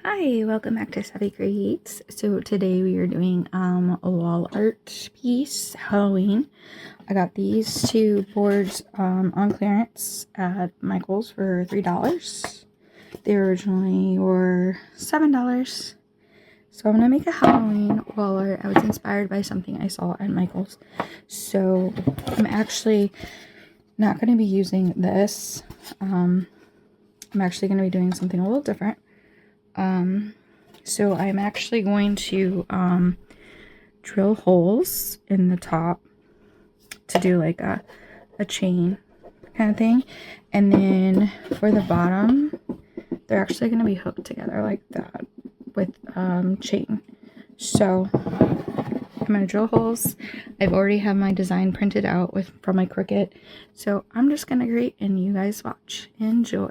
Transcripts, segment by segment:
Hi, welcome back to Savvy Creates. So today we are doing a wall art piece, Halloween. I got these two boards on clearance at Michael's for $3. They originally were $7. So I'm gonna make a Halloween wall art. I was inspired by something I saw at Michael's. So I'm actually not gonna be using this. I'm actually gonna be doing something a little different. So I'm actually going to drill holes in the top to do like a chain kind of thing, and then for the bottom they're actually going to be hooked together like that with chain. So I'm going to drill holes. I've already have my design printed out from my Cricut, so I'm just going to create and you guys watch. Enjoy.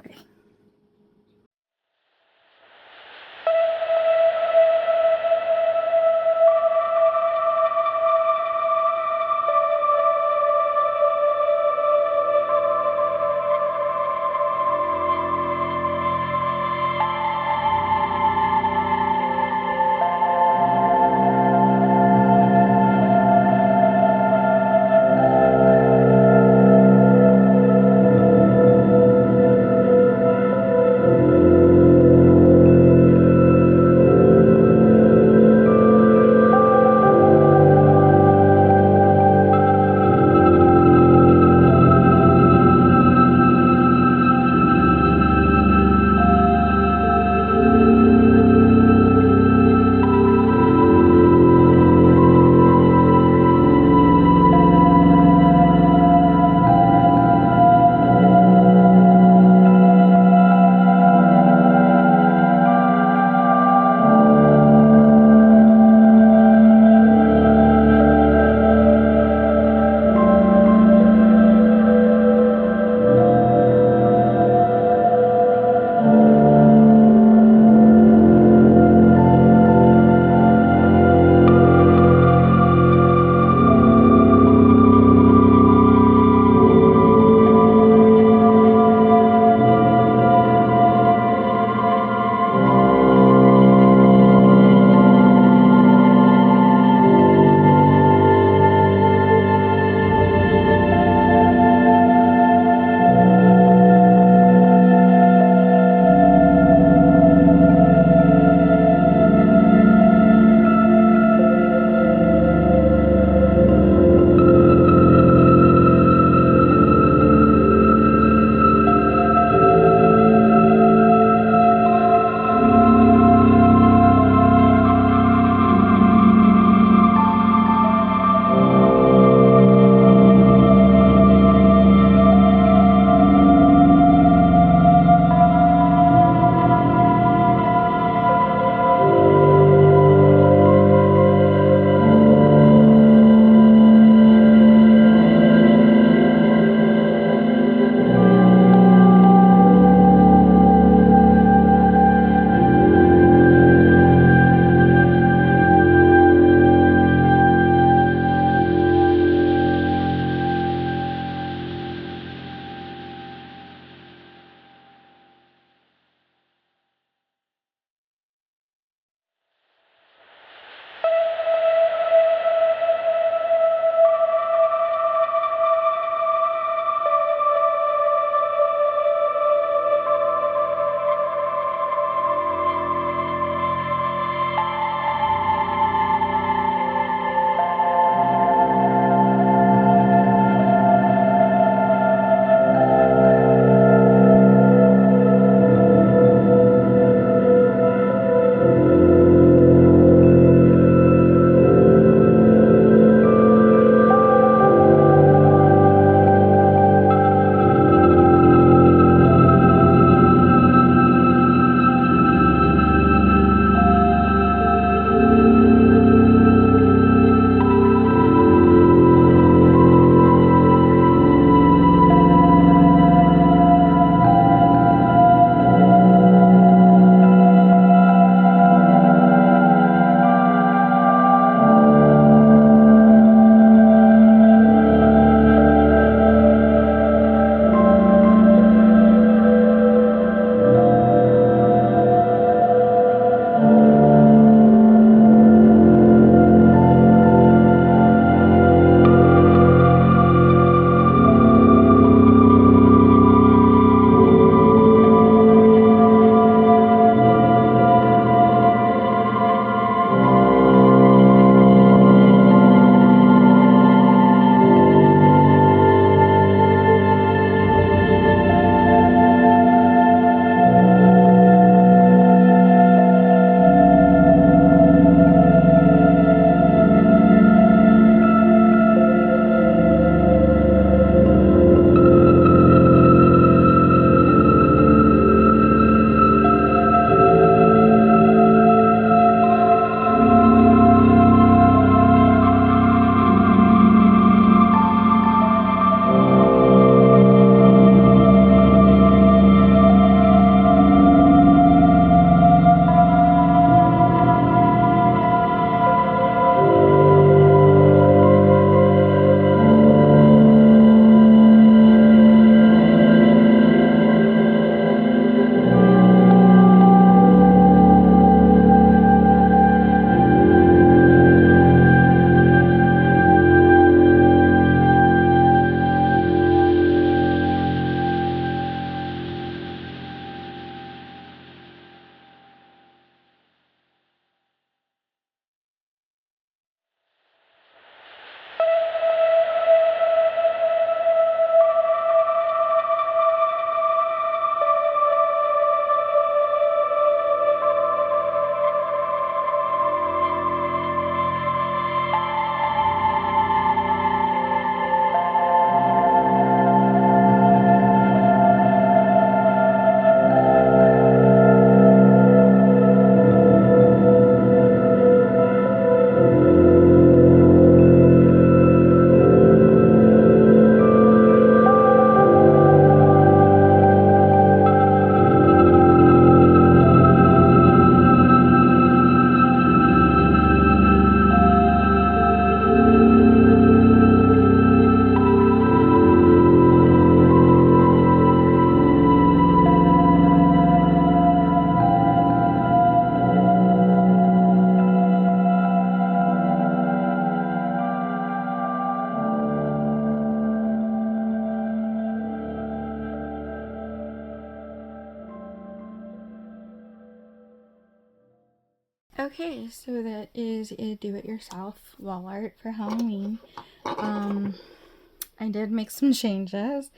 Okay, so that is a do-it-yourself wall art for Halloween. I did make some changes.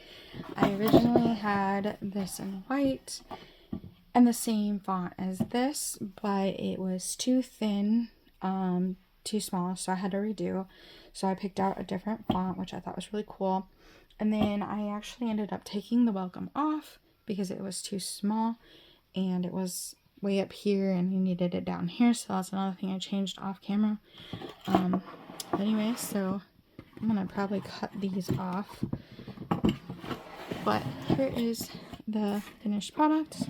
I originally had this in white and the same font as this, but it was too thin, too small, so I had to redo. So I picked out a different font, which I thought was really cool. And then I actually ended up taking the welcome off because it was too small and it was way up here and you needed it down here, so that's another thing I changed off camera. Anyway, so I'm gonna probably cut these off, but here is the finished product.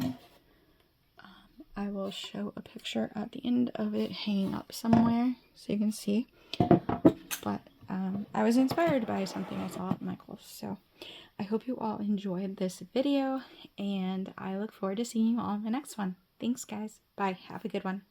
I will show a picture at the end of it hanging up somewhere so you can see, but I was inspired by something I saw at Michael's, so I hope you all enjoyed this video, and I look forward to seeing you all in the next one. Thanks, guys. Bye. Have a good one.